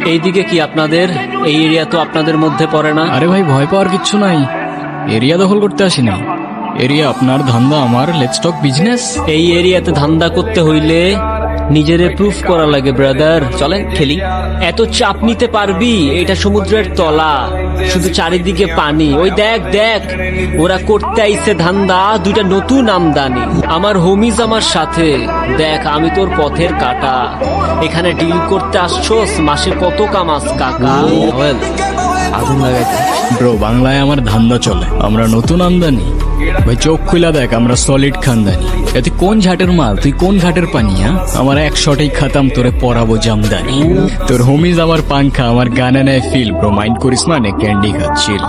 এইদিকে কি আপনাদের? এই এরিয়া তো আপনাদের মধ্যে পড়ে না। আরে ভাই, ভয় পাওয়ার কিচ্ছু নাই। এরিয়া দখল করতে আসিনি। এরিয়া আপনার, ধান্দা আমার। Let's talk business. এই এরিয়াতে ধান্দা করতে হইলে নিজেরে প্রুফ করা লাগে ব্রাদার। চলেন খেলি। এত চাপ নিতে পারবি? এটা সমুদ্রের তলা, শুধু চারিদিকে পানি। ওই দেখ দেখ, ওরা করতে আইছে ধান্দা, দুইটা নতুন আমদানি। আমার হোমিজ আমার সাথে। দেখ, আমি তোর পথের কাটা। এখানে ডিল করতে আসছোস, মাসে কত কামাস কাকা? আগুন লাগাইতে ব্রো, বাংলায় আমার ধান্দা চলে। আমরা নতুন আমদানি। ভাই চোখ খুলা দেখ, আমরা সলিড খানদানি। এতে কোন ঝাটের মাল, তুই কোন ঘাটের পানি? হ্যাঁ, আমার এক শটেই খাতাম, তোরে পরাবো জামদানি। তোর হোমিজ আমার পাংখা, আমার গানে নেয় ফিল। ব্রো মাইন্ড করিস না, নে ক্যান্ডি খাচ্ছিল।